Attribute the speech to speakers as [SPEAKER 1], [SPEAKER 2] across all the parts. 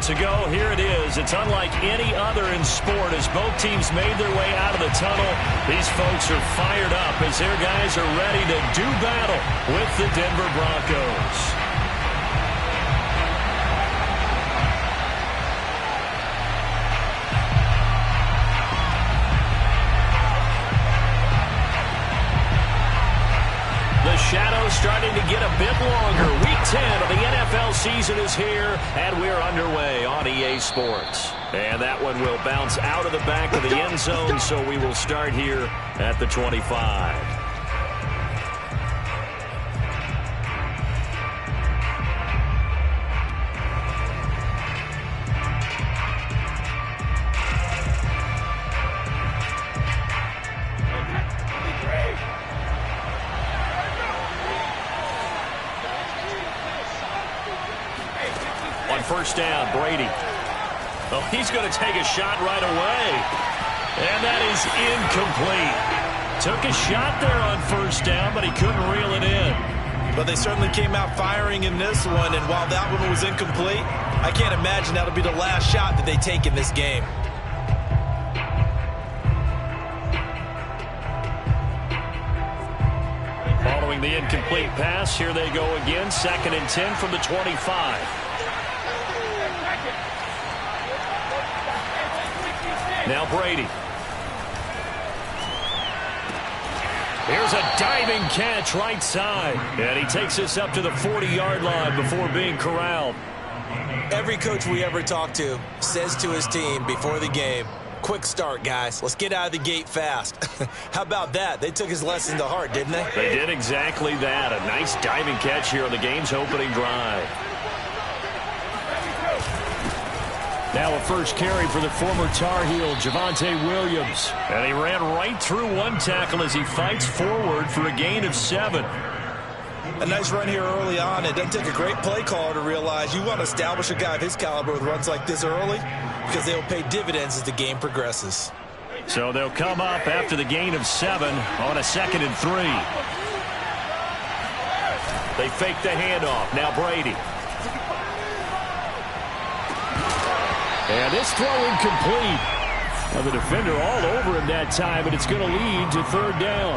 [SPEAKER 1] minutes ago, here it is. It's unlike any other in sport as both teams made their way out of the tunnel. These folks are fired up as their guys are ready to do battle with the Denver Broncos. The shadow's starting to get a bit longer. Week 10 of the NFL season is here, and we're underway on EA Sports. And that one will bounce out of the back of the end zone, so we will start here at the 25. First down, Brady. Oh, he's going to take a shot right away. And that is incomplete. Took a shot there on first down, but he couldn't reel it in.
[SPEAKER 2] But they certainly came out firing in this one, and while that one was incomplete, I can't imagine that'll be the last shot that they take in this game.
[SPEAKER 1] Following the incomplete pass, here they go again. 2nd and 10 from the 25. Now Brady. Here's a diving catch right side. And he takes us up to the 40-yard line before being corralled.
[SPEAKER 2] Every coach we ever talk to says to his team before the game, quick start, guys. Let's get out of the gate fast. How about that? They took his lesson to heart, didn't they?
[SPEAKER 1] They did exactly that. A nice diving catch here on the game's opening drive. Now a first carry for the former Tar Heel, Javonte Williams. And he ran right through one tackle as he fights forward for a gain of 7.
[SPEAKER 2] A nice run here early on. It doesn't take a great play caller to realize you want to establish a guy of his caliber with runs like this early because they'll pay dividends as the game progresses.
[SPEAKER 1] So they'll come up after the gain of 7 on a 2nd and 3. They fake the handoff. Now Brady. And this throw incomplete. Now the defender all over him that time, and it's going to lead to 3rd down.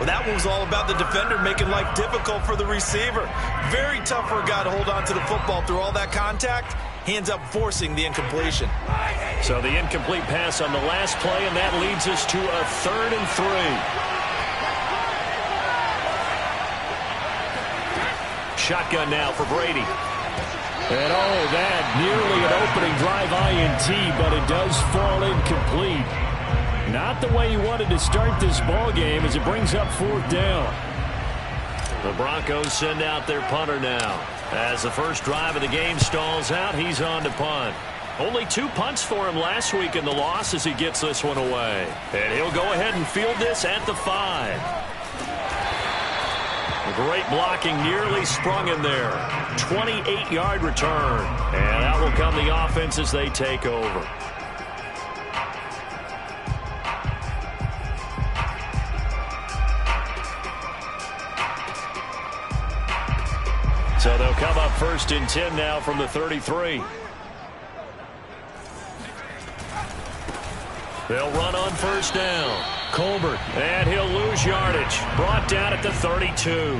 [SPEAKER 2] Well, that one was all about the defender making life difficult for the receiver. Very tough for a guy to hold on to the football through all that contact. Hands up forcing the incompletion.
[SPEAKER 1] So the incomplete pass on the last play, and that leads us to a 3rd and 3. Shotgun now for Brady. And oh, that nearly an opening drive INT, but it does fall incomplete. Not the way you wanted to start this ball game as it brings up 4th down. The Broncos send out their punter now. As the first drive of the game stalls out, he's on to punt. Only 2 punts for him last week in the loss as he gets this one away. And he'll go ahead and field this at the 5. Great blocking, nearly sprung in there. 28-yard return. And out will come the offense as they take over. So they'll come up 1st and 10 now from the 33. They'll run on 1st down. Colbert, and he'll lose yardage. Brought down at the 32.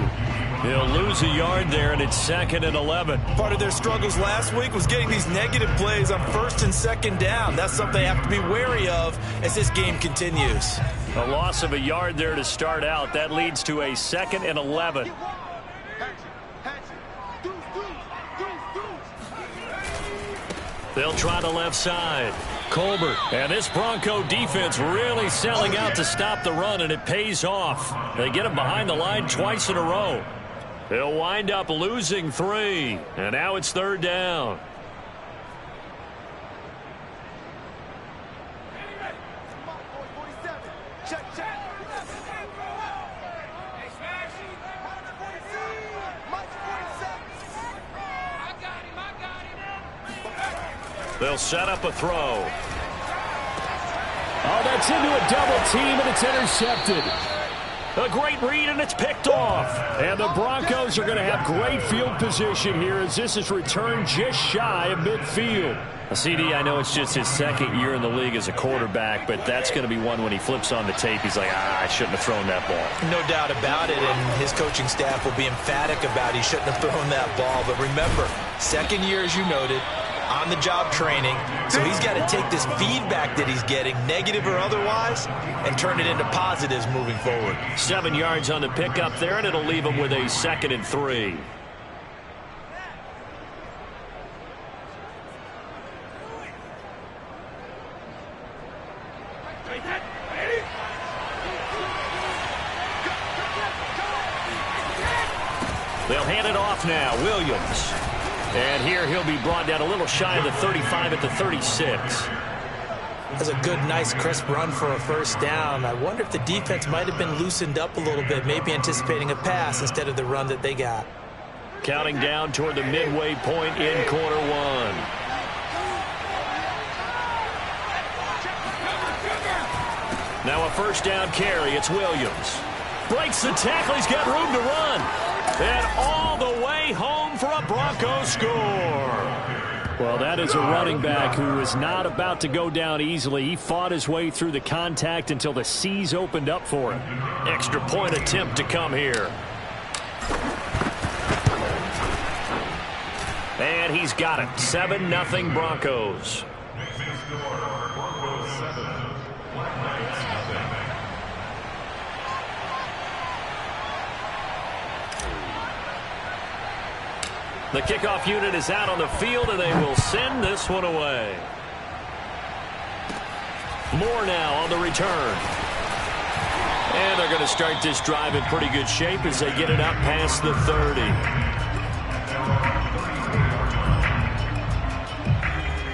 [SPEAKER 1] He'll lose a yard there, and it's 2nd and 11.
[SPEAKER 2] Part of their struggles last week was getting these negative plays on 1st and 2nd down. That's something they have to be wary of as this game continues.
[SPEAKER 1] A loss of a yard there to start out. That leads to a 2nd and 11. They'll try the left side. Colbert, and this Bronco defense really selling out to stop the run, and it pays off. They get him behind the line twice in a row. They'll wind up losing 3, and now it's 3rd down. They'll set up a throw.
[SPEAKER 3] Oh, that's into a double team, and it's intercepted.
[SPEAKER 1] A great read, and it's picked off. And the Broncos are going to have great field position here as this is returned just shy of midfield. CD, I know it's just his second year in the league as a quarterback, but that's going to be one when he flips on the tape. He's like, I shouldn't have thrown that ball.
[SPEAKER 2] No doubt about it, and his coaching staff will be emphatic about he shouldn't have thrown that ball. But remember, second year, as you noted, on-the-job training, so he's got to take this feedback that he's getting, negative or otherwise, and turn it into positives moving forward.
[SPEAKER 1] 7 yards on the pickup there, and it'll leave him with a 2nd and 3. They'll hand it off now. Williams. And here he'll be brought down a little shy of the 35 at the 36.
[SPEAKER 2] That's a good, nice, crisp run for a first down. I wonder if the defense might have been loosened up a little bit, maybe anticipating a pass instead of the run that they got.
[SPEAKER 1] Counting down toward the midway point in quarter one. Now a first down carry. It's Williams. Breaks the tackle. He's got room to run. And all the way home for a Broncos score. Well, that is a running back who is not about to go down easily. He fought his way through the contact until the seas opened up for him. Extra point attempt to come here. And he's got it. 7-0 Broncos. The kickoff unit is out on the field, and they will send this one away. Moore now on the return. And they're going to start this drive in pretty good shape as they get it up past the 30.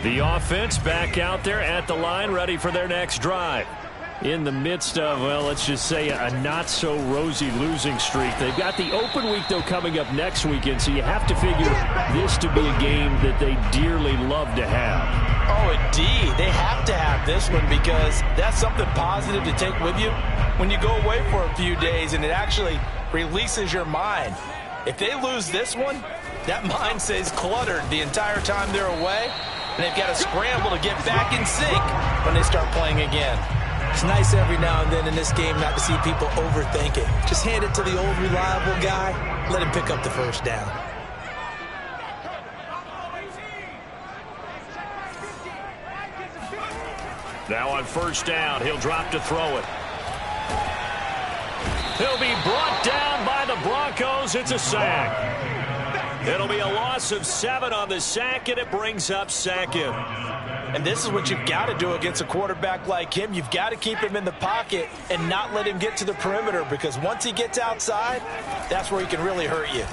[SPEAKER 1] The offense back out there at the line, ready for their next drive. In the midst of, well, let's just say a not-so-rosy losing streak. They've got the open week, though, coming up next weekend, so you have to figure this to be a game that they dearly love to have.
[SPEAKER 2] Oh, indeed. They have to have this one because that's something positive to take with you when you go away for a few days, and it actually releases your mind. If they lose this one, that mind stays cluttered the entire time they're away, and they've got to scramble to get back in sync when they start playing again. It's nice every now and then in this game not to see people overthink it. Just hand it to the old reliable guy. Let him pick up the first down.
[SPEAKER 1] Now on first down, he'll drop to throw it. He'll be brought down by the Broncos. It's a sack. It'll be a loss of 7 on the sack, and it brings up 2nd.
[SPEAKER 2] And this is what you've got to do against a quarterback like him. You've got to keep him in the pocket and not let him get to the perimeter, because once he gets outside, that's where he can really hurt you.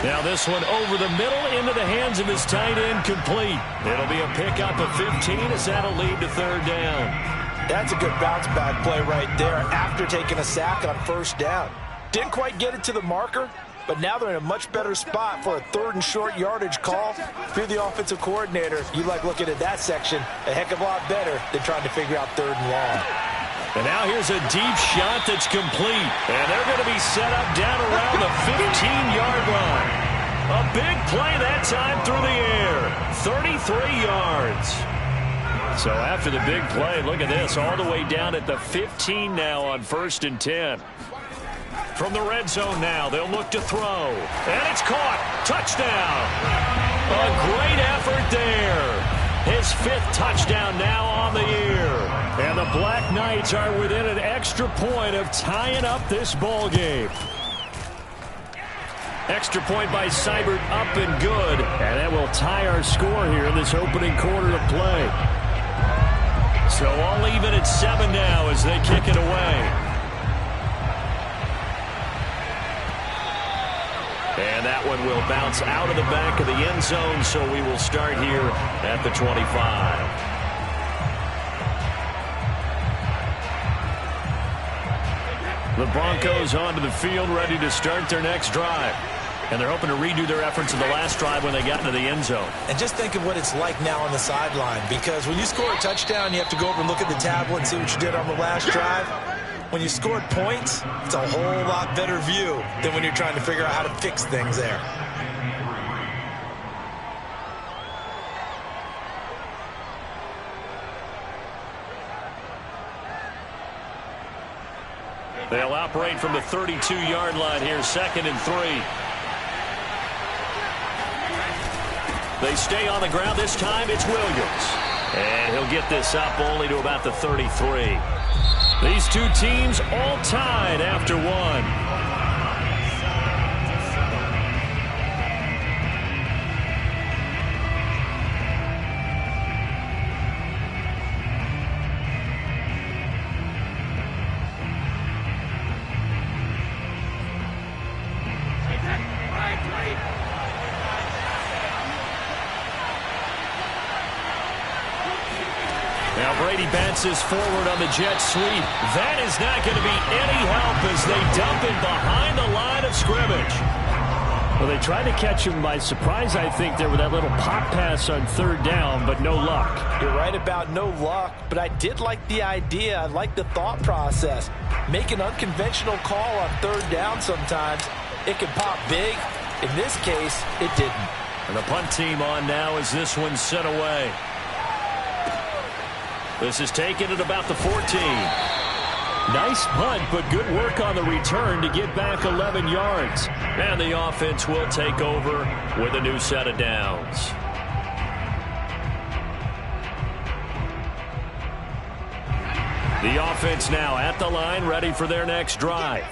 [SPEAKER 1] Now this one over the middle into the hands of his tight end, complete. It'll be a pickup of 15 as that'll lead to 3rd down.
[SPEAKER 2] That's a good bounce back play right there after taking a sack on first down. Didn't quite get it to the marker, but now they're in a much better spot for a 3rd and short yardage call. If you're the offensive coordinator, you like looking at that section a heck of a lot better than trying to figure out 3rd and long.
[SPEAKER 1] And now here's a deep shot that's complete. And they're going to be set up down around the 15-yard line. A big play that time through the air. 33 yards. So after the big play, look at this, all the way down at the 15 now on 1st and 10. From the red zone now, they'll look to throw. And it's caught. Touchdown. A great effort there. His 5th touchdown now on the year. And the Black Knights are within an extra point of tying up this ball game. Extra point by Seibert, up and good. And that will tie our score here in this opening quarter of play. So all even at 7 now as they kick it away. And that one will bounce out of the back of the end zone, so we will start here at the 25. The Broncos onto the field, ready to start their next drive. And they're hoping to redo their efforts in the last drive when they got into the end zone.
[SPEAKER 2] And just think of what it's like now on the sideline, because when you score a touchdown, you have to go over and look at the tablet and see what you did on the last drive. when you scored points, it's a whole lot better view than when you're trying to figure out how to fix things there.
[SPEAKER 1] They'll operate from the 32-yard line here, 2nd and 3. They stay on the ground. This time it's Williams. And he'll get this up only to about the 33. These two teams all tied after one. Now Brady bounces forward on the jet sweep. That is not going to be any help as they dump him behind the line of scrimmage. Well, they tried to catch him by surprise, I think, there with that little pop pass on 3rd down, but no luck.
[SPEAKER 2] You're right about no luck, but I did like the idea. I like the thought process. Make an unconventional call on 3rd down sometimes. It can pop big. In this case, it didn't.
[SPEAKER 1] And the punt team on now as this one's sent away. This is taken at about the 14. Nice punt, but good work on the return to get back 11 yards. And the offense will take over with a new set of downs. The offense now at the line, ready for their next drive.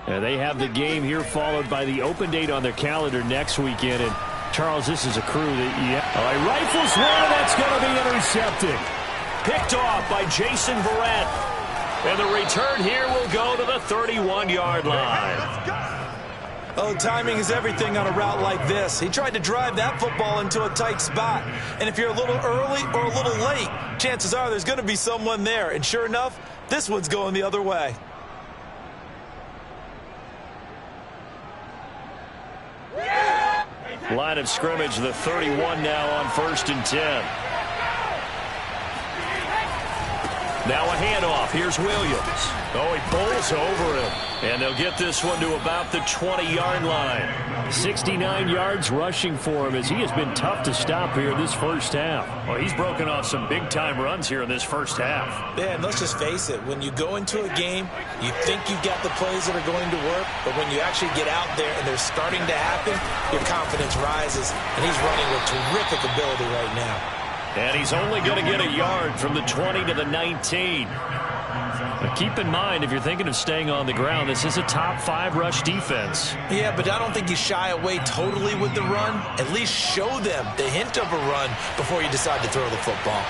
[SPEAKER 1] And they have the game here followed by the open date on their calendar next weekend. And Charles, this is a crew that rifles one, that's going to be intercepted. Picked off by Jason Verrett. And the return here will go to the 31-yard line.
[SPEAKER 2] Oh, timing is everything on a route like this. He tried to drive that football into a tight spot. And if you're a little early or a little late, chances are there's going to be someone there. And sure enough, this one's going the other way.
[SPEAKER 1] Line of scrimmage, the 31 now on 1st and 10. Now a handoff. Here's Williams. Oh, he bowls over him. And they'll get this one to about the 20-yard line. 69 yards rushing for him as he has been tough to stop here this first half. Well, he's broken off some big-time runs here in this first half.
[SPEAKER 2] Yeah, and let's just face it. When you go into a game, you think you've got the plays that are going to work, but when you actually get out there and they're starting to happen, your confidence rises, and he's running with terrific ability right now.
[SPEAKER 1] And he's only going to get a yard from the 20 to the 19. But keep in mind, if you're thinking of staying on the ground, this is a top 5 rush defense.
[SPEAKER 2] Yeah, but I don't think you shy away totally with the run. At least show them the hint of a run before you decide to throw the football.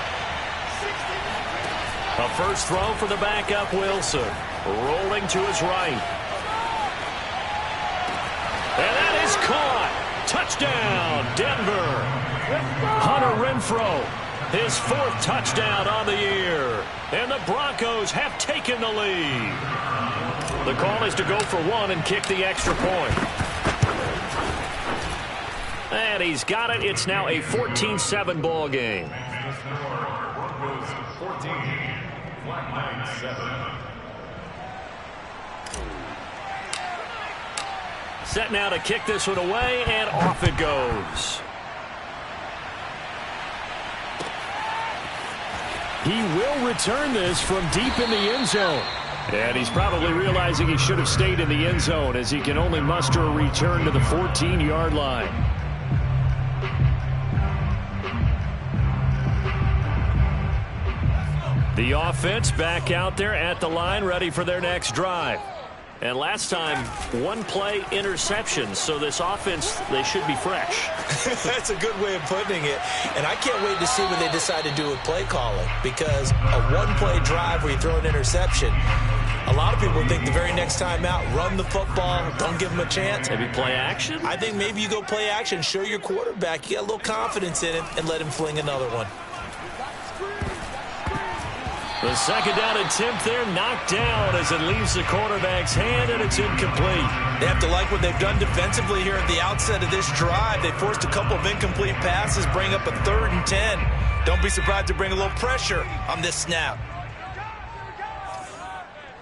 [SPEAKER 1] A first throw for the backup, Wilson. Rolling to his right. And that is caught. Touchdown, Denver. Hunter Renfrow, his 4th touchdown on the year. And the Broncos have taken the lead. The call is to go for 1 and kick the extra point. And he's got it. It's now a 14-7 ball game. Set now to kick this one away, and off it goes. He will return this from deep in the end zone. And he's probably realizing he should have stayed in the end zone as he can only muster a return to the 14-yard line. The offense back out there at the line, ready for their next drive. And last time, 1-play interception, so this offense, they should be fresh.
[SPEAKER 2] That's a good way of putting it. And I can't wait to see what they decide to do with play calling, because a 1-play drive where you throw an interception, a lot of people think the very next time out, run the football, don't give them a chance.
[SPEAKER 1] Maybe play action?
[SPEAKER 2] I think maybe you go play action, show your quarterback you got a little confidence in him, and let him fling another one.
[SPEAKER 1] The second down attempt there knocked down as it leaves the quarterback's hand, and it's incomplete.
[SPEAKER 2] They have to like what they've done defensively here at the outset of this drive. They forced a couple of incomplete passes, bring up a 3rd and 10. Don't be surprised to bring a little pressure on this snap.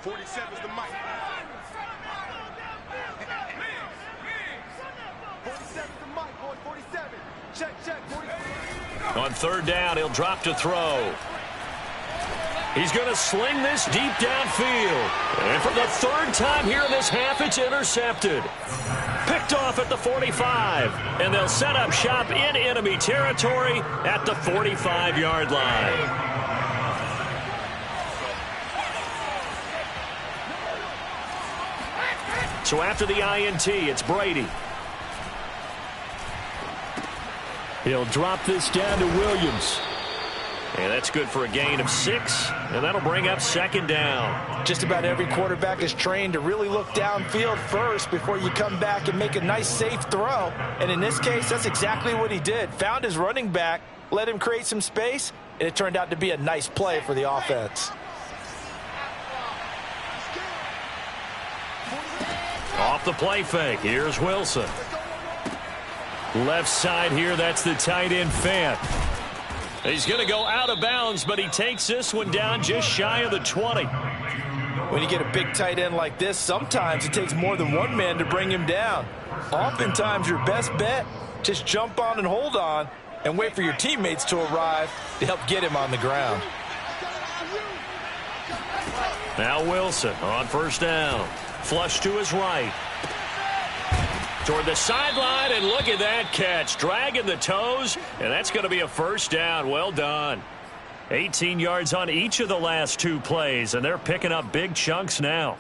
[SPEAKER 3] 47's the mic. 47's the mic, boy. 47. Check, 47.
[SPEAKER 1] On third down, he'll drop to throw. He's going to sling this deep downfield. And for the third time here in this half, it's intercepted. Picked off at the 45. And they'll set up shop in enemy territory at the 45-yard line. So after the INT, it's Brady. He'll drop this down to Williams. And that's good for a gain of 6, and that'll bring up second down.
[SPEAKER 2] Just about every quarterback is trained to really look downfield first before you come back and make a nice, safe throw. And in this case, that's exactly what he did. Found his running back, let him create some space, and it turned out to be a nice play for the offense.
[SPEAKER 1] Off the play fake, here's Wilson. Left side here, that's the tight end Fant. He's going to go out of bounds, but he takes this one down just shy of the 20.
[SPEAKER 2] When you get a big tight end like this, sometimes it takes more than one man to bring him down. Oftentimes, your best bet, just jump on and hold on and wait for your teammates to arrive to help get him on the ground.
[SPEAKER 1] Now Wilson on first down. Flush to his right. Toward the sideline, and look at that catch. Dragging the toes, and that's going to be a first down. Well done. 18 yards on each of the last 2 plays, and they're picking up big chunks now.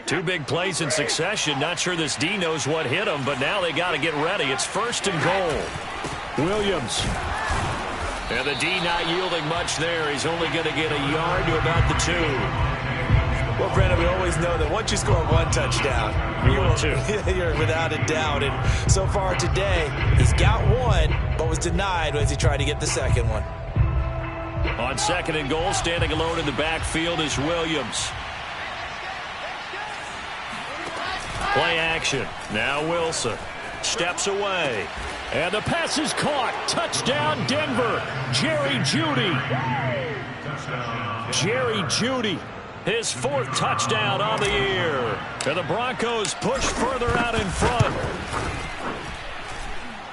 [SPEAKER 1] 2 big plays in succession. Not sure this D knows what hit him, but now they got to get ready. It's first and goal. Williams. And the D not yielding much there. He's only going to get a yard to about the 2.
[SPEAKER 2] Well, Brandon, we always know that once you score 1 touchdown, you're without a doubt. And so far today, he's got 1, but was denied as he tried to get the second one.
[SPEAKER 1] On second and goal, standing alone in the backfield is Williams. Play action. Now Wilson steps away. And the pass is caught. Touchdown, Denver. Jerry Jeudy. Jerry Jeudy. His 4th touchdown on the year. And the Broncos push further out in front.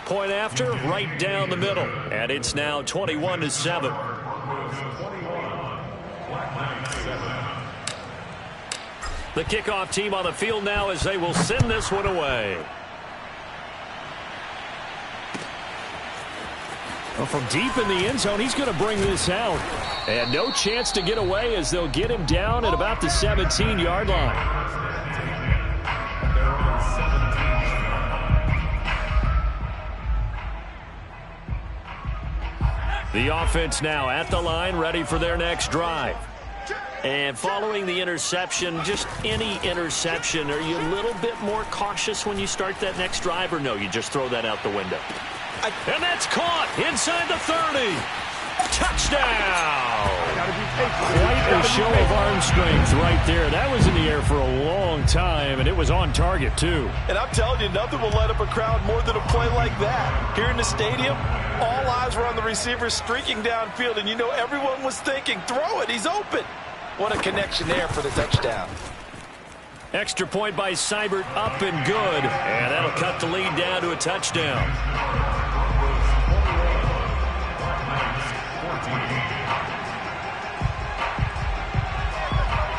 [SPEAKER 1] Point after, right down the middle. And it's now 21-7. The kickoff team on the field now as they will send this one away. Well, from deep in the end zone, he's going to bring this out. And no chance to get away as they'll get him down at about the 17-yard line. The offense now at the line, ready for their next drive. And following the interception, just any interception, are you a little bit more cautious when you start that next drive, or no, you just throw that out the window? And that's caught inside the 30. Touchdown! Quite a show of arm strength right there. That was in the air for a long time, and it was on target, too.
[SPEAKER 2] And I'm telling you, nothing will light up a crowd more than a play like that. Here in the stadium, all eyes were on the receiver streaking downfield, and you know everyone was thinking, throw it, he's open. What a connection there for the touchdown.
[SPEAKER 1] Extra point by Seibert, up and good. And that'll cut the lead down to a touchdown.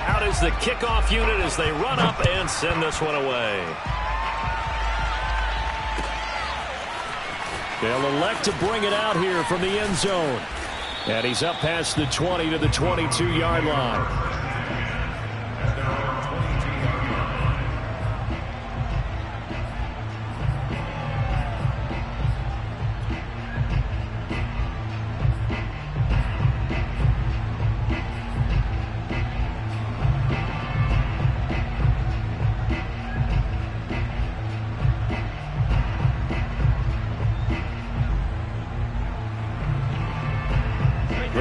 [SPEAKER 1] Out is the kickoff unit as they run up and send this one away. They'll elect to bring it out here from the end zone. And he's up past the 20 to the 22-yard line.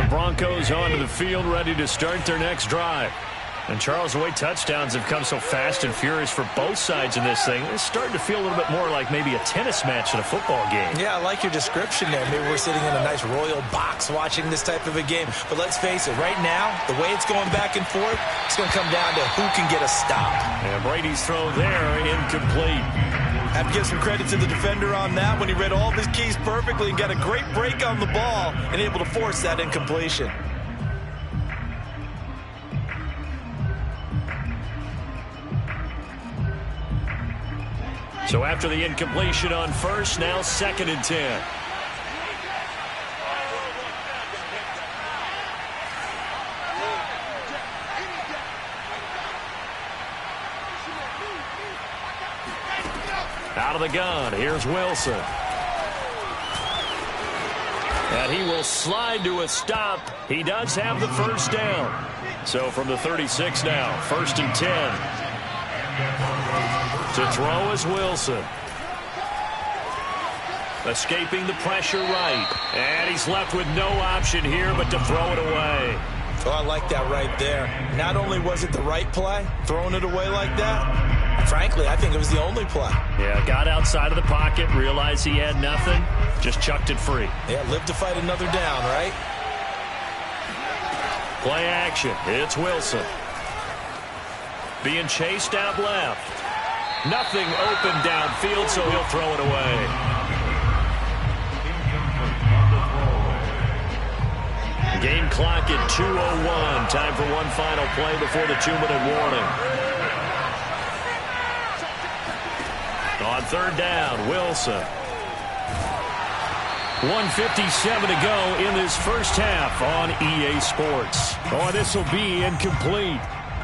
[SPEAKER 1] Broncos onto the field, ready to start their next drive. And, Charles, the way touchdowns have come so fast and furious for both sides in this thing, it's starting to feel a little bit more like maybe a tennis match in a football game.
[SPEAKER 2] Yeah, I like your description there. Maybe we're sitting in a nice royal box watching this type of a game. But let's face it, right now, the way it's going back and forth, it's going to come down to who can get a stop.
[SPEAKER 1] And Brady's throw there, incomplete.
[SPEAKER 2] I have to give some credit to the defender on that when he read all of his keys perfectly and got a great break on the ball and able to force that incompletion.
[SPEAKER 1] So after the incompletion on first, now 2nd and 10. Out of the gun, here's Wilson. And he will slide to a stop. He does have the first down. So from the 36 now, 1st and 10. To throw is Wilson. Escaping the pressure right. And he's left with no option here but to throw it away.
[SPEAKER 2] Oh, I like that right there. Not only was it the right play, throwing it away like that, frankly, I think it was the only play.
[SPEAKER 1] Yeah, got outside of the pocket, realized he had nothing, just chucked it free.
[SPEAKER 2] Yeah, live to fight another down, right?
[SPEAKER 1] Play action. It's Wilson. Being chased out left. Nothing open downfield, so he'll throw it away. Game clock at 2:01. Time for one final play before the 2-minute warning. On 3rd down, Wilson. 1:57 to go in this first half on EA Sports. Oh, this will be incomplete.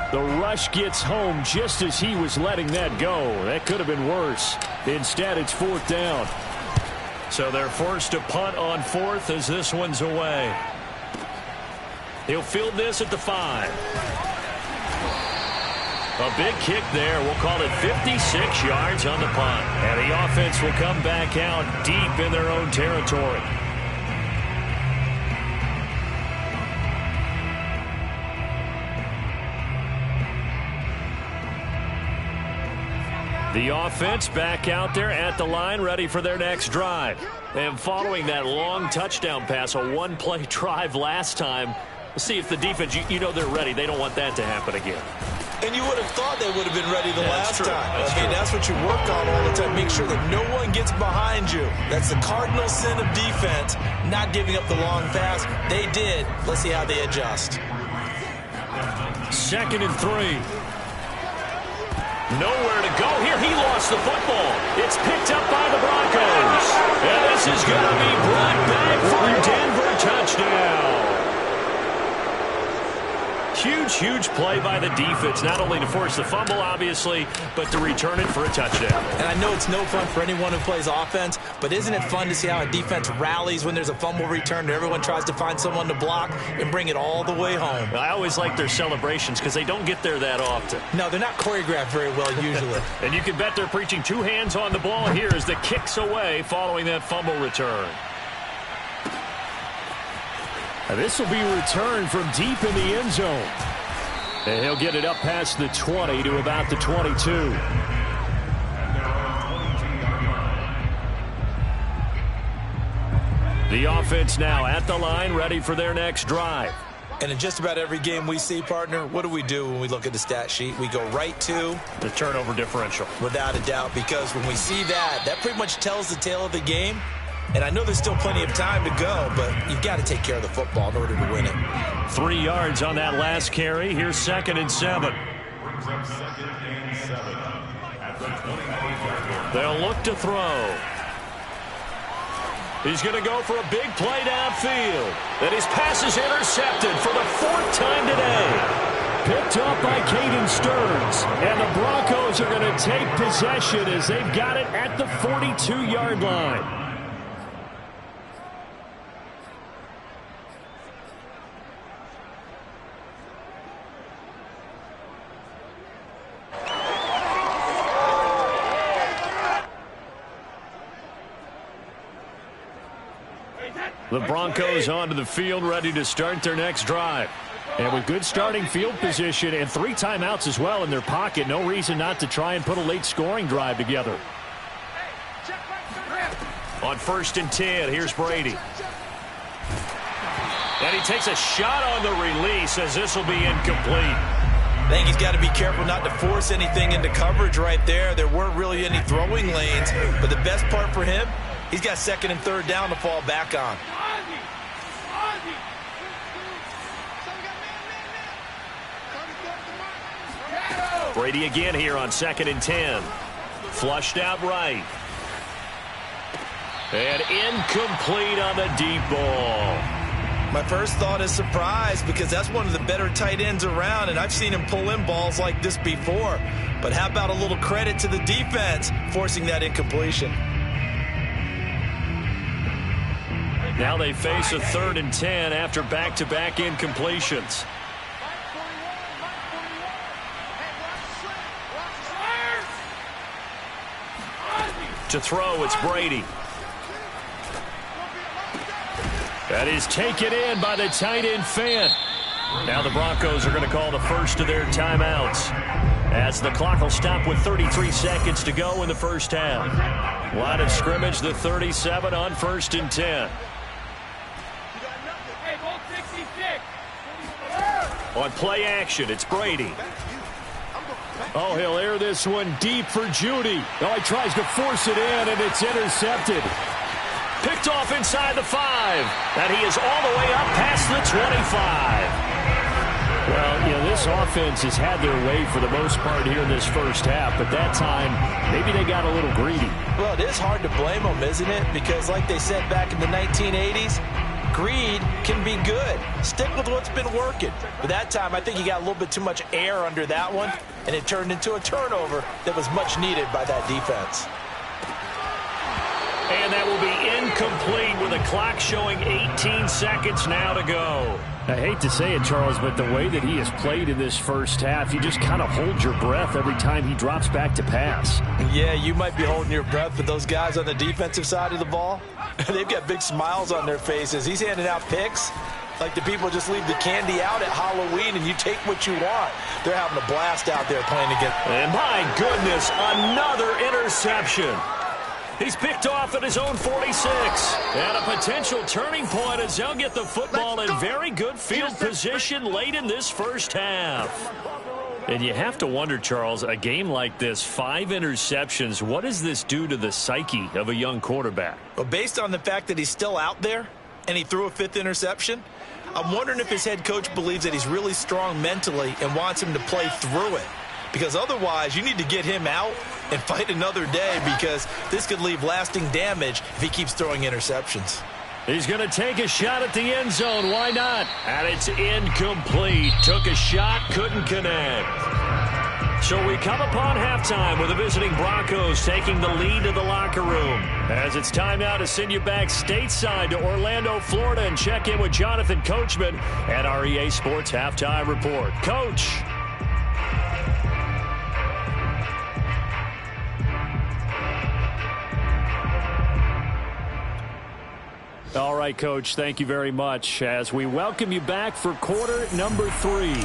[SPEAKER 1] The rush gets home just as he was letting that go. That could have been worse. Instead, it's 4th down. So they're forced to punt on 4th as this one's away. He'll field this at the 5. A big kick there. We'll call it 56 yards on the punt. And the offense will come back out deep in their own territory. The offense back out there at the line, ready for their next drive. And following that long touchdown pass, a one-play drive last time, we'll see if the defense, you know they're ready. They don't want that to happen again.
[SPEAKER 2] And you would have thought they would have been ready the last time.
[SPEAKER 1] That's
[SPEAKER 2] what you work on all the time. Make sure that no one gets behind you. That's the cardinal sin of defense, not giving up the long pass. They did. Let's see how they adjust.
[SPEAKER 1] 2nd and 3. Nowhere to go here. He lost the football. It's picked up by the Broncos. And this is going to be brought back for a Denver touchdown. Huge play by the defense, not only to force the fumble, obviously, but to return it for a touchdown.
[SPEAKER 2] And I know it's no fun for anyone who plays offense, but isn't it fun to see how a defense rallies when there's a fumble return and everyone tries to find someone to block and bring it all the way home?
[SPEAKER 1] I always like their celebrations because they don't get there that often.
[SPEAKER 2] No, they're not choreographed very well usually.
[SPEAKER 1] And you can bet they're preaching 2 hands on the ball here as the kick's away following that fumble return. And this will be returned from deep in the end zone. And he'll get it up past the 20 to about the 22. The offense now at the line, ready for their next drive.
[SPEAKER 2] And in just about every game we see, partner, what do we do when we look at the stat sheet? We go right to
[SPEAKER 1] the turnover differential.
[SPEAKER 2] Without a doubt, because when we see that, that pretty much tells the tale of the game. And I know there's still plenty of time to go, but you've got to take care of the football in order to win it.
[SPEAKER 1] 3 yards on that last carry. Here's 2nd and 7. They'll look to throw. He's going to go for a big play downfield. And his pass is intercepted for the 4th time today. Picked up by Caden Stearns. And the Broncos are going to take possession as they've got it at the 42-yard line. The Broncos onto the field, ready to start their next drive. And with good starting field position and 3 timeouts as well in their pocket, no reason not to try and put a late scoring drive together. On 1st and 10, here's Brady. And he takes a shot on the release as this will be incomplete.
[SPEAKER 2] I think he's got to be careful not to force anything into coverage right there. There weren't really any throwing lanes, but the best part for him, he's got 2nd and 3rd down to fall back on.
[SPEAKER 1] Brady again here on 2nd and 10. Flushed out right. And incomplete on the deep ball.
[SPEAKER 2] My first thought is surprise because that's one of the better tight ends around, and I've seen him pull in balls like this before. But how about a little credit to the defense forcing that incompletion?
[SPEAKER 1] Now they face a 3rd and 10 after back-to-back incompletions. To throw, it's Brady. That is taken in by the tight end Fant. Now the Broncos are going to call the first of their timeouts as the clock will stop with 33 seconds to go in the first half. Line of scrimmage, the 37 on 1st and 10. On play action, it's Brady. Oh, he'll air this one deep for Judy. Oh, he tries to force it in, and it's intercepted. Picked off inside the 5. And he is all the way up past the 25. Well, you know, this offense has had their way for the most part here in this first half, but that time, maybe they got a little greedy.
[SPEAKER 2] Well, it is hard to blame them, isn't it? Because like they said back in the 1980s, greed can be good. Stick with what's been working. But that time, I think he got a little bit too much air under that one, and it turned into a turnover that was much needed by that defense.
[SPEAKER 1] And that will be incomplete with a clock showing 18 seconds now to go. I hate to say it, Charles, but the way that he has played in this first half, you just kind of hold your breath every time he drops back to pass.
[SPEAKER 2] Yeah, you might be holding your breath, but those guys on the defensive side of the ball, they've got big smiles on their faces. He's handing out picks like the people just leave the candy out at Halloween and you take what you want. They're having a blast out there playing against.
[SPEAKER 1] And my goodness, another interception. He's picked off at his own 46. And a potential turning point as they'll get the football in very good field position late in this first half. And you have to wonder, Charles, a game like this, 5 interceptions, what does this do to the psyche of a young quarterback?
[SPEAKER 2] Well, based on the fact that he's still out there and he threw a 5th interception, I'm wondering if his head coach believes that he's really strong mentally and wants him to play through it. Because otherwise, you need to get him out and fight another day because this could leave lasting damage if he keeps throwing interceptions.
[SPEAKER 1] He's going to take a shot at the end zone. Why not? And it's incomplete. Took a shot, couldn't connect. So we come upon halftime with the visiting Broncos taking the lead to the locker room. As it's time now to send you back stateside to Orlando, Florida, and check in with Jonathan Coachman at our EA Sports Halftime Report. Coach. All right, Coach, thank you very much as we welcome you back for quarter number 3.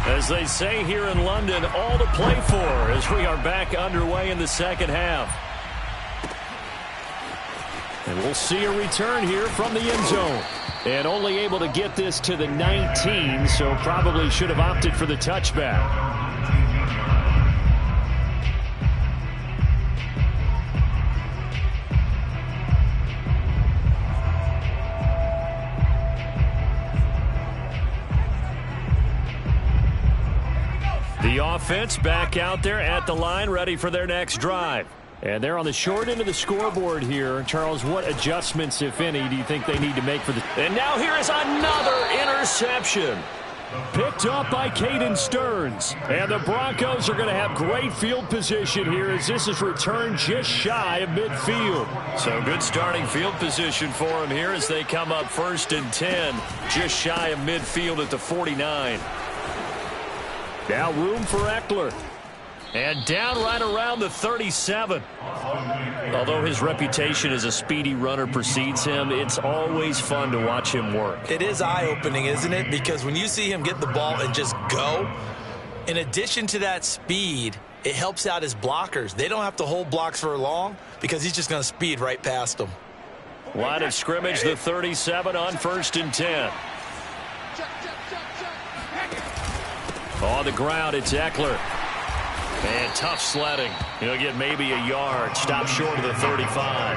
[SPEAKER 1] As they say here in London, all to play for as we are back underway in the second half. And we'll see a return here from the end zone. And only able to get this to the 19, so probably should have opted for the touchback. The offense back out there at the line, ready for their next drive. And they're on the short end of the scoreboard here. Charles, what adjustments, if any, do you think they need to make for the... And now here is another interception. Picked up by Caden Stearns. And the Broncos are going to have great field position here as this is returned just shy of midfield. So good starting field position for them here as they come up 1st and 10, just shy of midfield at the 49. Now room for Eckler. And down right around the 37. Although his reputation as a speedy runner precedes him, it's always fun to watch him work.
[SPEAKER 2] It is eye-opening, isn't it? Because when you see him get the ball and just go, in addition to that speed, it helps out his blockers. They don't have to hold blocks for long because he's just going to speed right past them.
[SPEAKER 1] Line of scrimmage, the 37 on 1st and 10. On the ground, it's Eckler. And tough sledding. He'll get maybe a yard. Stop short of the 35.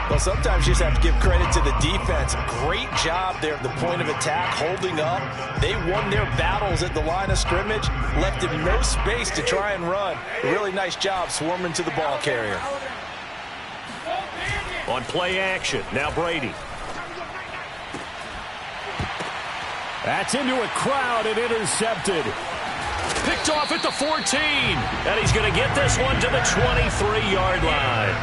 [SPEAKER 2] Well, sometimes you just have to give credit to the defense. Great job there at the point of attack, holding up. They won their battles at the line of scrimmage, left him no space to try and run. A really nice job swarming to the ball carrier.
[SPEAKER 1] On play action, now Brady. That's into a crowd and intercepted. Picked off at the 14. And he's going to get this one to the 23-yard line.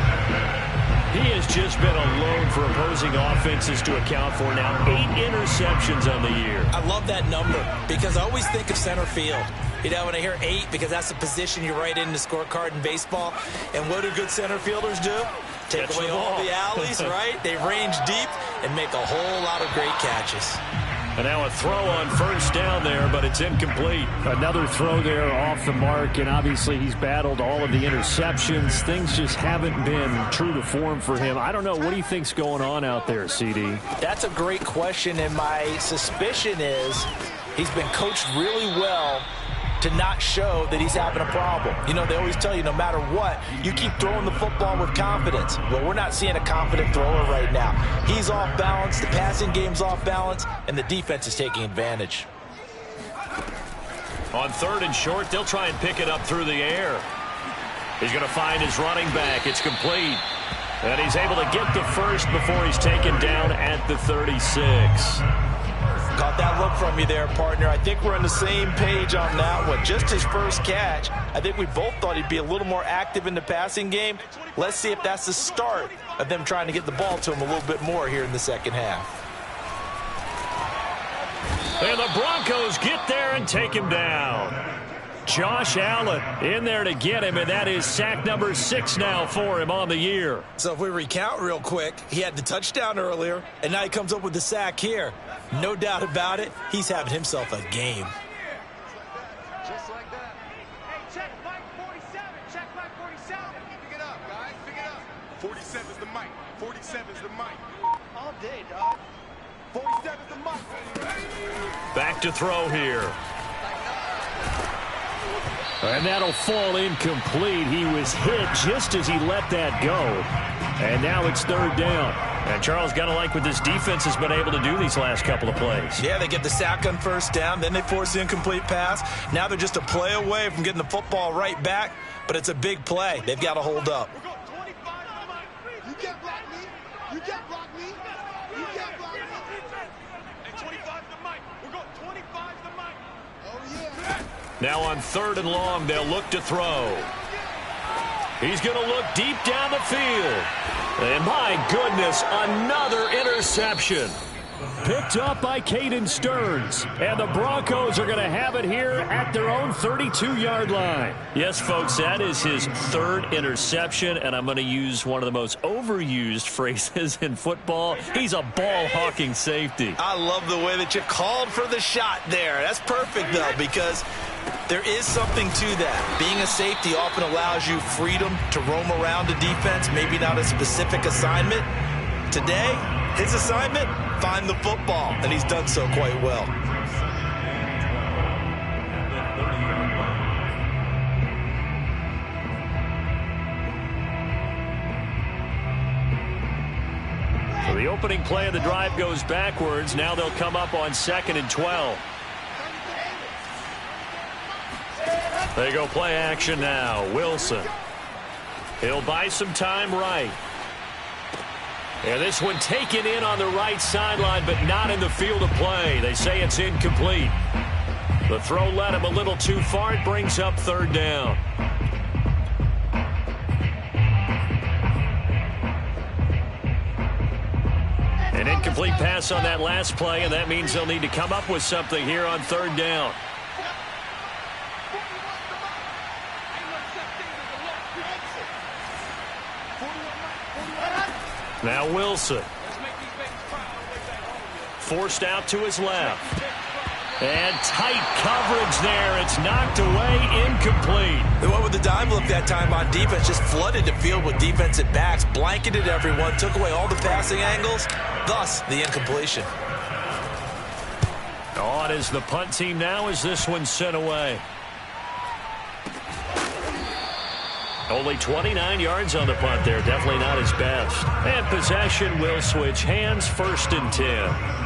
[SPEAKER 1] He has just been alone for opposing offenses to account for now 8 interceptions on the year.
[SPEAKER 2] I love that number because I always think of center field. You know, when I hear 8, because that's the position you write in the scorecard in baseball. And what do good center fielders do? Take away all the alleys, right? They range deep and make a whole lot of great catches.
[SPEAKER 1] And now a throw on 1st down there, but it's incomplete. Another throw there off the mark, and obviously he's battled all of the interceptions. Things just haven't been true to form for him. I don't know. What do you think's going on out there, CD?
[SPEAKER 2] That's a great question, and my suspicion is he's been coached really well to not show that he's having a problem. You know, they always tell you no matter what, you keep throwing the football with confidence. Well, we're not seeing a confident thrower right now. He's off balance, the passing game's off balance, and the defense is taking advantage.
[SPEAKER 1] On 3rd and short, they'll try and pick it up through the air. He's going to find his running back. It's complete. And he's able to get the first before he's taken down at the 36.
[SPEAKER 2] Caught that look from you there, partner. I think we're on the same page on that one. Just his first catch. I think we both thought he'd be a little more active in the passing game. Let's see if that's the start of them trying to get the ball to him a little bit more here in the second half.
[SPEAKER 1] And the Broncos get there and take him down. Josh Allen in there to get him, and that is sack number 6 now for him on the year.
[SPEAKER 2] So if we recount real quick, he had the touchdown earlier, and now he comes up with the sack here. No doubt about it, he's having himself a game.
[SPEAKER 3] Just like that. Hey, check Mike 47. Check Mike 47. Pick it up, guys. Pick it up.
[SPEAKER 4] 47's the mic. 47's the mic.
[SPEAKER 3] All day, dog. 47's the mic.
[SPEAKER 1] Back to throw here. And that'll fall incomplete. He was hit just as he let that go. And now it's 3rd down. And Charles, got to like what this defense has been able to do these last couple of plays.
[SPEAKER 2] Yeah, they get the sack on 1st down, then they force the incomplete pass. Now they're just a play away from getting the football right back, but it's a big play. They've got to hold up.
[SPEAKER 3] We're going 25 to the mic. You can't block me. You can't block me. You can't block me.
[SPEAKER 4] And 25 to the mic. We're going 25 to the mic.
[SPEAKER 3] Oh, yeah.
[SPEAKER 1] Now on 3rd and long, they'll look to throw. He's going to look deep down the field. And my goodness, another interception. Picked up by Caden Stearns. And the Broncos are going to have it here at their own 32-yard line. Yes, folks, that is his 3rd interception. And I'm going to use one of the most overused phrases in football. He's a ball-hawking safety.
[SPEAKER 2] I love the way that you called for the shot there. That's perfect, though, because there is something to that. Being a safety often allows you freedom to roam around the defense, maybe not a specific assignment. Today, his assignment, find the football, and he's done so quite well.
[SPEAKER 1] So the opening play of the drive goes backwards. Now they'll come up on 2nd and 12. They go play action now. Wilson. He'll buy some time right. And this one taken in on the right sideline, but not in the field of play. They say it's incomplete. The throw led him a little too far. It brings up 3rd down. An incomplete pass on that last play, and that means they'll need to come up with something here on 3rd down. Now Wilson. Forced out to his left. And tight coverage there. It's knocked away, incomplete.
[SPEAKER 2] They went with the dime look that time on defense. Just flooded the field with defensive backs. Blanketed everyone. Took away all the passing angles. Thus, the incompletion.
[SPEAKER 1] On is the punt team now as this one's sent away. Only 29 yards on the punt there. Definitely not his best. And possession will switch hands, 1st and 10.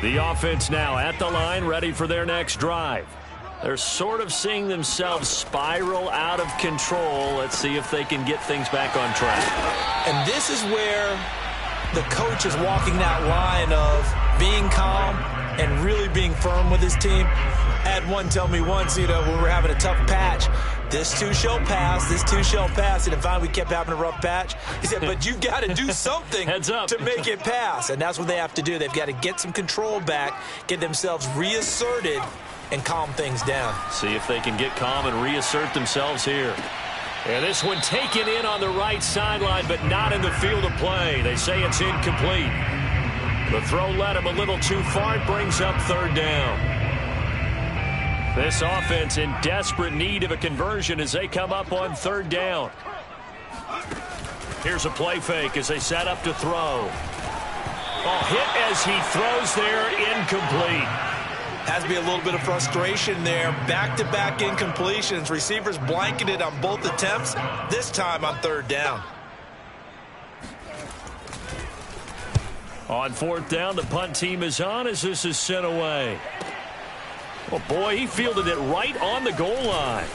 [SPEAKER 1] The offense now at the line, ready for their next drive. They're sort of seeing themselves spiral out of control. Let's see if they can get things back on track.
[SPEAKER 2] And this is where the coach is walking that line of being calm and really being firm with his team. I had one tell me once, when we're having a tough patch, this too shall pass, this too shall pass. And finally we kept having a rough patch. He said, but you've got to do something
[SPEAKER 1] Heads up.
[SPEAKER 2] to make it pass. And that's what they have to do. They've got to get some control back, get themselves reasserted, and calm things down.
[SPEAKER 1] See if they can get calm and reassert themselves here. And this one taken in on the right sideline, but not in the field of play. They say it's incomplete. The throw led him a little too far. It brings up 3rd down. This offense in desperate need of a conversion as they come up on 3rd down. Here's a play fake as they set up to throw. Oh, hit as he throws there, incomplete.
[SPEAKER 2] Has to be a little bit of frustration there. Back-to-back incompletions. Receivers blanketed on both attempts, this time on 3rd down.
[SPEAKER 1] On 4th down, the punt team is on as this is sent away. Oh, boy, he fielded it right on the goal line.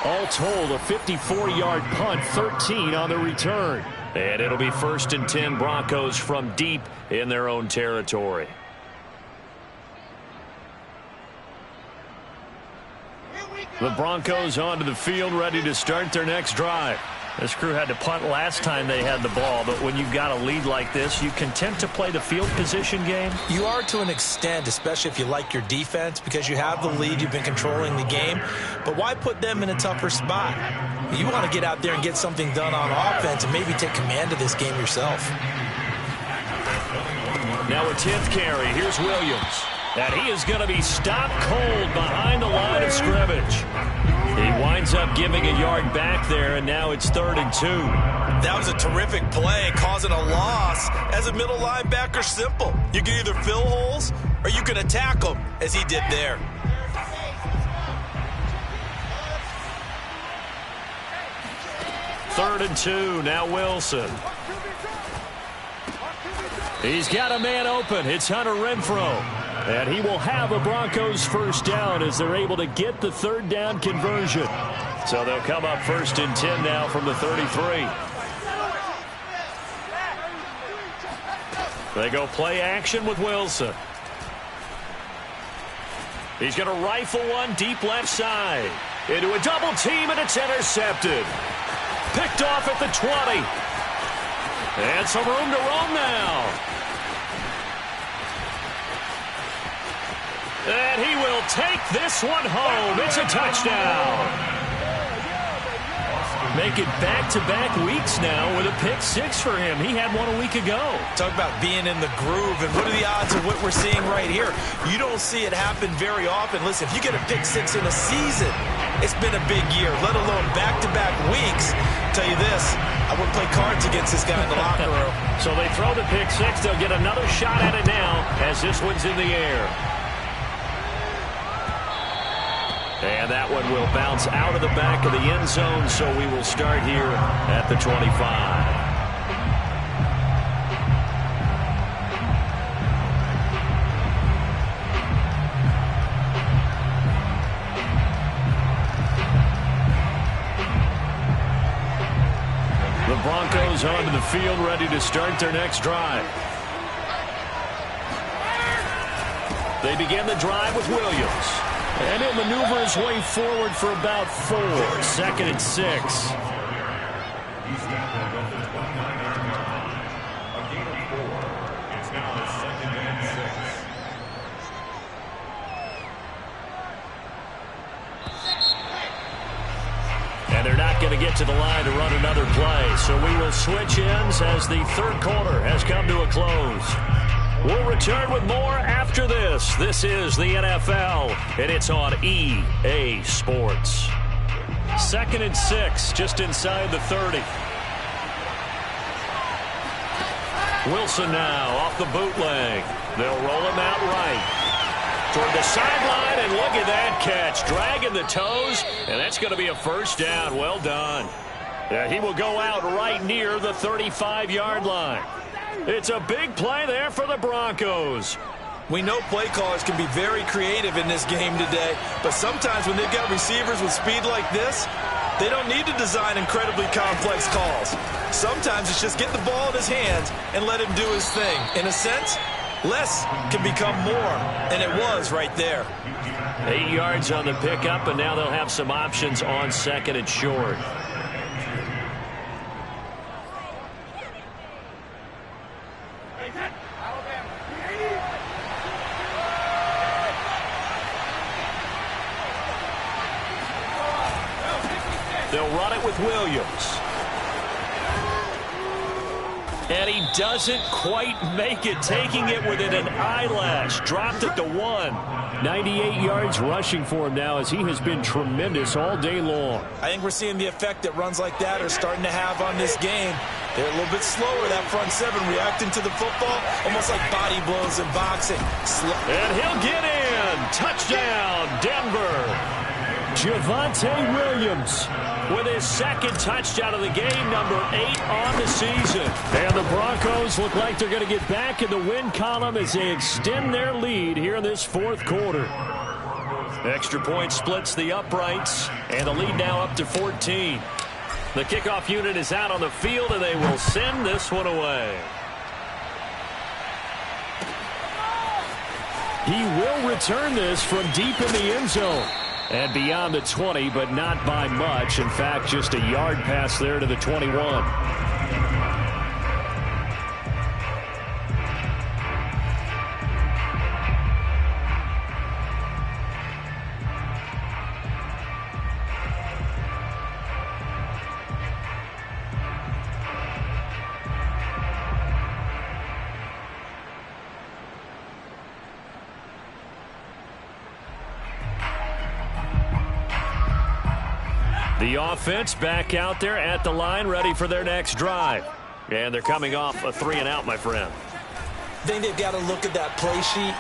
[SPEAKER 1] All told, a 54-yard punt, 13 on the return. And it'll be 1st and 10 Broncos from deep in their own territory. The Broncos onto the field, ready to start their next drive. This crew had to punt last time they had the ball, but when you've got a lead like this, you content to play the field position game?
[SPEAKER 2] You are to an extent, especially if you like your defense, because you have the lead, you've been controlling the game. But why put them in a tougher spot? You want to get out there and get something done on offense and maybe take command of this game yourself.
[SPEAKER 1] Now a 10th carry. Here's Williams. And he is going to be stopped cold behind the line of scrimmage. He winds up giving a yard back there, and now it's 3rd and 2.
[SPEAKER 2] That was a terrific play, causing a loss. As a middle linebacker, simple. You can either fill holes or you can attack them, as he did there.
[SPEAKER 1] Third and 2, now Wilson. He's got a man open. It's Hunter Renfrow. And he will have a Broncos 1st down as they're able to get the 3rd down conversion. So they'll come up 1st and 10 now from the 33. They go play action with Wilson. He's going to rifle one deep left side. Into a double team, and it's intercepted. Picked off at the 20. And some room to roam now. And he will take this one home. It's a touchdown. Make it back-to-back weeks now with a pick 6 for him. He had one a week ago.
[SPEAKER 2] Talk about being in the groove, and what are the odds of what we're seeing right here? You don't see it happen very often. Listen, if you get a pick 6 in a season, it's been a big year, let alone back-to-back weeks. I'll tell you this, I wouldn't play cards against this guy in the locker room.
[SPEAKER 1] So they throw the pick 6. They'll get another shot at it now as this one's in the air. And that one will bounce out of the back of the end zone, so we will start here at the 25. The Broncos onto the field, ready to start their next drive. They begin the drive with Williams. And he'll maneuver his way forward for about 4. 2nd and 6.
[SPEAKER 5] He snapped at roughly 29 yards. A gain of 4. It's now 2nd and 6.
[SPEAKER 1] And they're not going to get to the line to run another play. So we will switch ends as the third quarter has come to a close. We'll return with more after this. This is the NFL, and it's on EA Sports. 2nd and 6, just inside the 30. Wilson now off the bootleg. They'll roll him out right toward the sideline, and look at that catch. Dragging the toes, and that's going to be a first down. Well done. He will go out right near the 35-yard line. It's a big play there for the Broncos.
[SPEAKER 2] We know play callers can be very creative in this game today, but sometimes when they've got receivers with speed like this, they don't need to design incredibly complex calls. Sometimes it's just get the ball in his hands and let him do his thing. In a sense, less can become more, and it was right there.
[SPEAKER 1] 8 yards on the pickup, and now they'll have some options on 2nd and short. They'll run it with Williams. And he doesn't quite make it, taking it within an eyelash. Dropped it to 1. 98 yards rushing for him now, as he has been tremendous all day long.
[SPEAKER 2] I think we're seeing the effect that runs like that are starting to have on this game. They're a little bit slower, that front seven, reacting to the football, almost like body blows in boxing.
[SPEAKER 1] And he'll get in. Touchdown, Denver. Javonte Williams with his 2nd touchdown of the game, number 8 on the season. And the Broncos look like they're going to get back in the win column as they extend their lead here in this 4th quarter. Extra point splits the uprights, and the lead now up to 14. The kickoff unit is out on the field, and they will send this one away. He will return this from deep in the end zone. And beyond the 20, but not by much. In fact, just a yard pass there to the 21. The offense back out there at the line, ready for their next drive. And thee coming off a 3-and-out, my friend.
[SPEAKER 2] I think they've got to look at that play sheet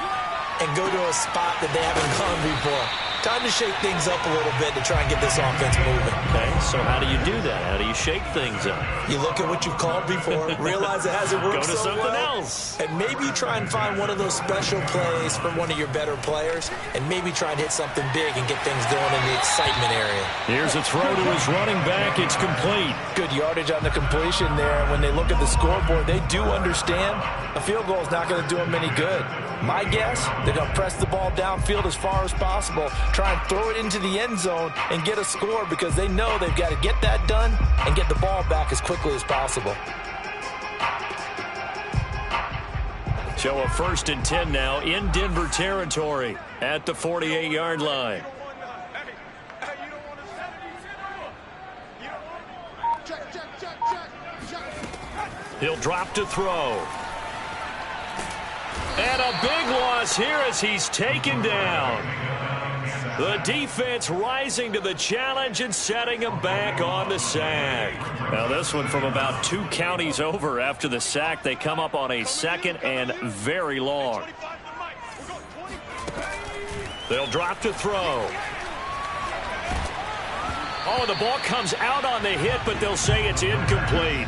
[SPEAKER 2] and go to a spot that they haven't gone before. Time to shake things up a little bit to try and get this offense moving.
[SPEAKER 1] Okay, so how do you do that? How do you shake things up?
[SPEAKER 2] You look at what you've called before, realize it hasn't worked
[SPEAKER 1] so
[SPEAKER 2] well.
[SPEAKER 1] Go to something else.
[SPEAKER 2] And maybe try and find one of those special plays from one of your better players, and maybe try and hit something big and get things going in the excitement area.
[SPEAKER 1] Here's a throw to his running back. It's complete.
[SPEAKER 2] Good yardage on the completion there. When they look at the scoreboard, they do understand a field goal is not going to do them any good. My guess, they're going to press the ball downfield as far as possible, try and throw it into the end zone and get a score, because they know they've got to get that done and get the ball back as quickly as possible.
[SPEAKER 1] So a 1st and 10 now in Denver territory at the 48-yard line. He'll drop to throw. And a big loss here as he's taken down. The defense rising to the challenge and setting him back on the sack. Now this one from about 2 counties over after the sack. They come up on a 2nd and very long. They'll drop to throw. Oh, the ball comes out on the hit, but they'll say it's incomplete.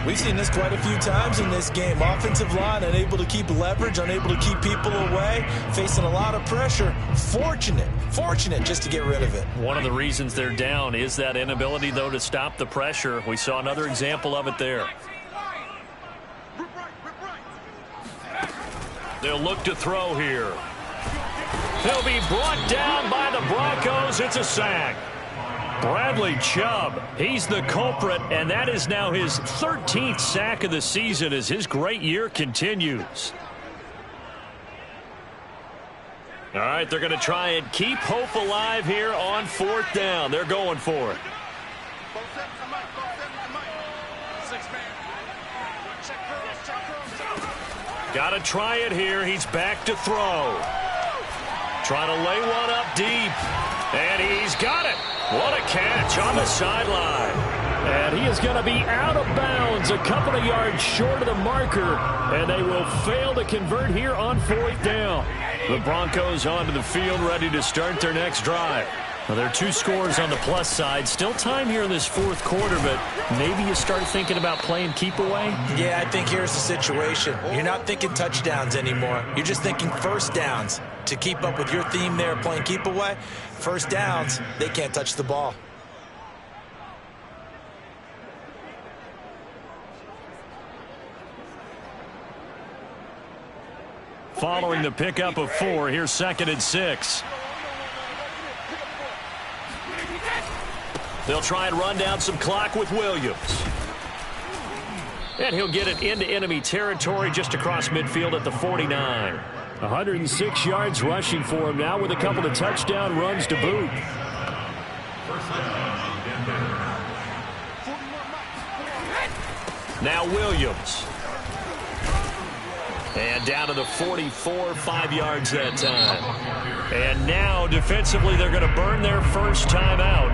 [SPEAKER 2] We've seen this quite a few times in this game. Offensive line unable to keep leverage, unable to keep people away, facing a lot of pressure. Fortunate just to get rid of it.
[SPEAKER 1] One of the reasons they're down is that inability, though, to stop the pressure. We saw another example of it there. They'll look to throw here. He'll be brought down by the Broncos. It's a sack. Bradley Chubb, he's the culprit, and that is now his 13th sack of the season as his great year continues. All right, they're going to try and keep hope alive here on 4th down. They're going for it. Got to try it here. He's back to throw. Trying to lay one up deep. And he's got it. What a catch on the sideline. And he is going to be out of bounds a couple of yards short of the marker. And they will fail to convert here on 4th down. The Broncos onto the field ready to start their next drive. Well, there are 2 scores on the plus side. Still time here in this 4th quarter, but maybe you start thinking about playing keep away?
[SPEAKER 2] Yeah, I think here's the situation. You're not thinking touchdowns anymore. You're just thinking first downs. To keep up with your theme there, playing keep away, first downs, they can't touch the ball.
[SPEAKER 1] Following the pickup of 4, here's 2nd and 6. They'll try and run down some clock with Williams. And he'll get it into enemy territory just across midfield at the 49. 106 yards rushing for him now with a couple of touchdown runs to boot. Now Williams. And down to the 44, 5 yards that time. And now defensively they're going to burn their first timeout.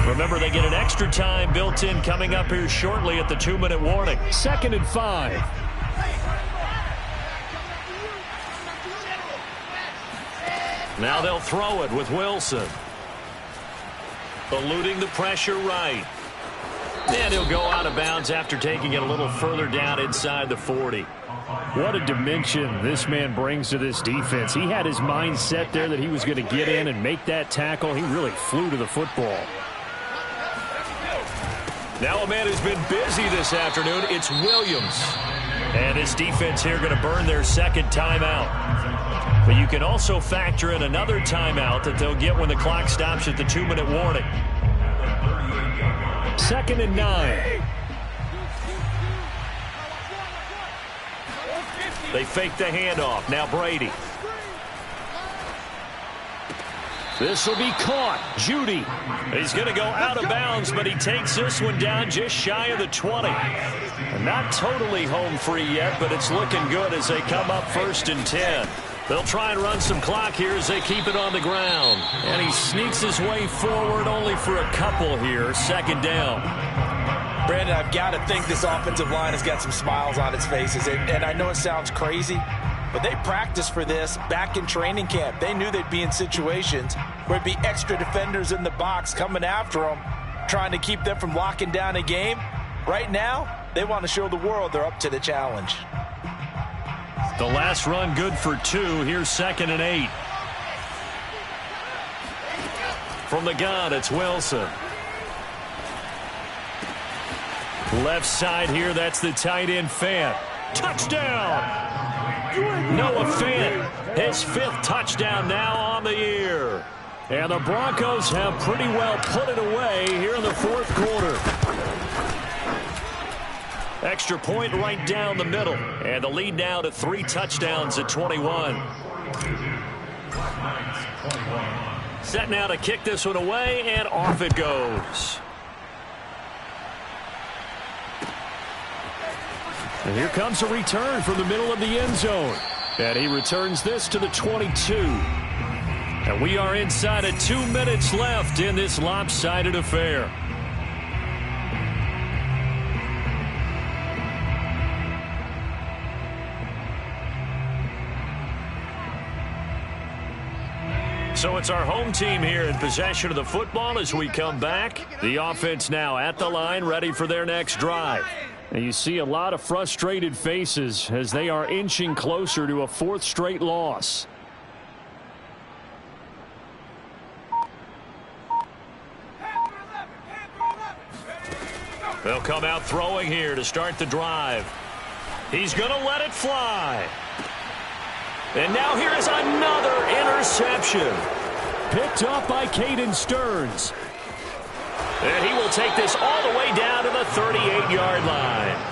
[SPEAKER 1] Remember, they get an extra time built in coming up here shortly at the 2-minute warning. 2nd and 5. Now they'll throw it with Wilson. Eluding the pressure right. And he'll go out of bounds after taking it a little further down inside the 40. What a dimension this man brings to this defense. He had his mind set there that he was going to get in and make that tackle. He really flew to the football. Now a man who's been busy this afternoon, it's Williams. And his defense here going to burn their 2nd timeout. But you can also factor in another timeout that they'll get when the clock stops at the 2-minute warning. 2nd and 9. They fake the handoff. Now Brady. This will be caught. Judy. He's going to go out of bounds, but he takes this one down just shy of the 20. Not totally home free yet, but it's looking good as they come up 1st and 10. They'll try and run some clock here as they keep it on the ground. And he sneaks his way forward only for a couple here. 2nd down.
[SPEAKER 2] Brandon, I've got to think this offensive line has got some smiles on its faces. And I know it sounds crazy, but they practiced for this back in training camp. They knew they'd be in situations where it'd be extra defenders in the box coming after them, trying to keep them from locking down a game. Right now, they want to show the world they're up to the challenge.
[SPEAKER 1] The last run good for 2. Here's 2nd and 8. From the gun, it's Wilson. Left side here, that's the tight end Fant. Touchdown! Noah Fant, his 5th touchdown now on the year. And the Broncos have pretty well put it away here in the 4th quarter. Extra point right down the middle. And the lead now to 3 touchdowns at 21. Set now to kick this one away, and off it goes. And here comes a return from the middle of the end zone. And he returns this to the 22. And we are inside of 2 minutes left in this lopsided affair. So it's our home team here in possession of the football as we come back. The offense now at the line, ready for their next drive. And you see a lot of frustrated faces as they are inching closer to a 4th straight loss. They'll come out throwing here to start the drive. He's going to let it fly. And now here is another interception. Picked up by Caden Stearns. And he will take this all the way down to the 38-yard line.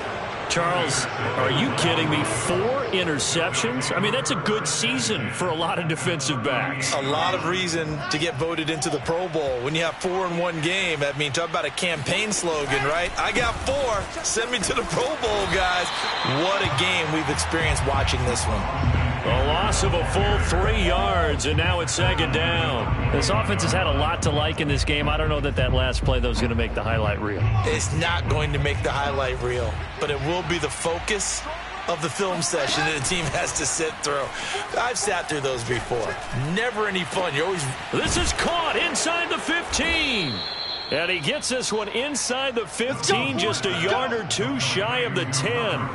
[SPEAKER 1] Charles, are you kidding me? 4 interceptions? I mean, that's a good season for a lot of defensive backs.
[SPEAKER 2] A lot of reason to get voted into the Pro Bowl. When you have 4 in one game, I mean, talk about a campaign slogan, right? I got 4. Send me to the Pro Bowl, guys. What a game we've experienced watching this one.
[SPEAKER 1] A loss of a full 3 yards, and now it's 2nd down. This offense has had a lot to like in this game. I don't know that last play, though, is going to make the highlight reel.
[SPEAKER 2] It's not going to make the highlight reel, but it will be the focus of the film session that the team has to sit through. I've sat through those before. Never any fun. You're always...
[SPEAKER 1] This is caught inside the 15. And he gets this one inside the 15, just a yard or 2 shy of the 10.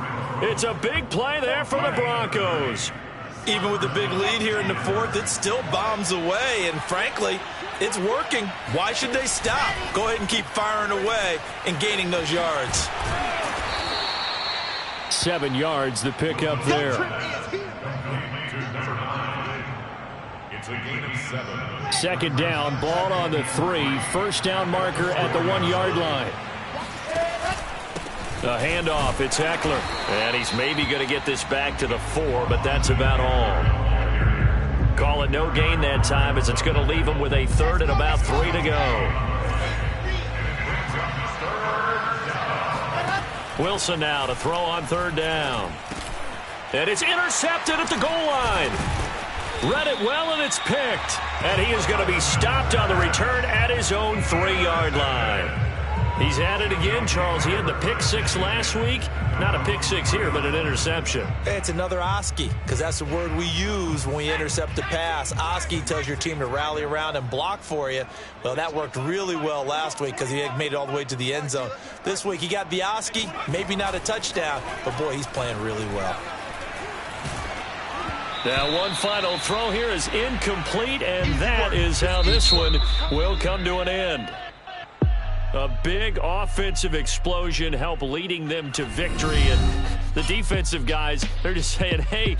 [SPEAKER 1] It's a big play there for the Broncos.
[SPEAKER 2] Even with the big lead here in the 4th, it still bombs away, and frankly, it's working. Why should they stop? Go ahead and keep firing away and gaining those yards.
[SPEAKER 1] 7 yards, the pickup there.
[SPEAKER 5] It's a gain of 7.
[SPEAKER 1] 2nd down, ball on the 3. 1st down marker at the 1-yard line. A handoff, it's Eckler. And he's maybe going to get this back to the 4, but that's about all. Call it no gain that time, as it's going to leave him with a 3rd and about 3 to go. Wilson now to throw on 3rd down. And it's intercepted at the goal line. Read it well, and it's picked. And he is going to be stopped on the return at his own 3-yard line. He's at it again, Charles. He had the pick 6 last week. Not a pick 6 here, but an interception.
[SPEAKER 2] It's another Oski, because that's the word we use when we intercept a pass. Oski tells your team to rally around and block for you. Well, that worked really well last week because he had made it all the way to the end zone. This week, he got the Oski, maybe not a touchdown, but boy, he's playing really well.
[SPEAKER 1] Now, one final throw here is incomplete, and that is how this one will come to an end. A big offensive explosion helped leading them to victory, and the defensive guys, they're just saying, hey,